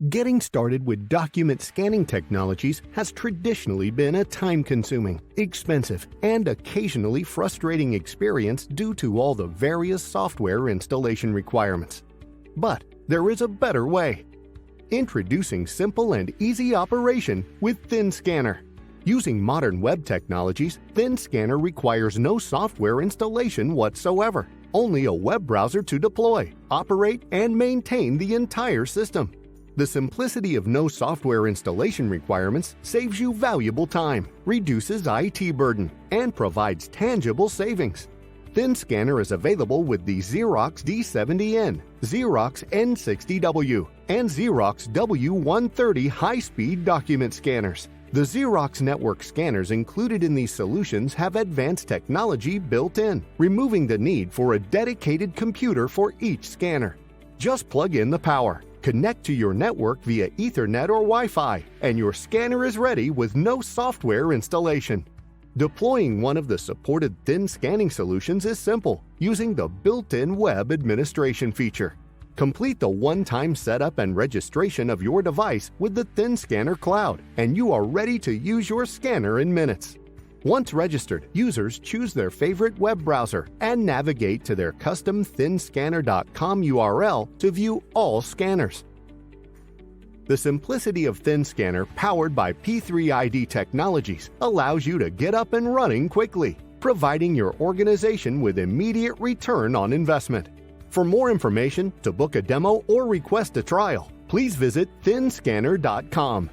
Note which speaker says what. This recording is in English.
Speaker 1: Getting started with document scanning technologies has traditionally been a time-consuming, expensive, and occasionally frustrating experience due to all the various software installation requirements. But there is a better way. Introducing simple and easy operation with ThinScanner. Using modern web technologies, ThinScanner requires no software installation whatsoever, only a web browser to deploy, operate, and maintain the entire system. The simplicity of no software installation requirements saves you valuable time, reduces IT burden, and provides tangible savings. ThinScanner is available with the Xerox D70N, Xerox N60W, and Xerox W130 high-speed document scanners. The Xerox network scanners included in these solutions have advanced technology built in, removing the need for a dedicated computer for each scanner. Just plug in the power, connect to your network via Ethernet or Wi-Fi, and your scanner is ready with no software installation. Deploying one of the supported thin scanning solutions is simple, using the built-in web administration feature. Complete the one-time setup and registration of your device with the ThinScanner Cloud, and you are ready to use your scanner in minutes. Once registered, users choose their favorite web browser and navigate to their custom thinscanner.com URL to view all scanners. The simplicity of ThinScanner, powered by P3ID Technologies, allows you to get up and running quickly, providing your organization with immediate return on investment. For more information, to book a demo or request a trial, please visit thinscanner.com.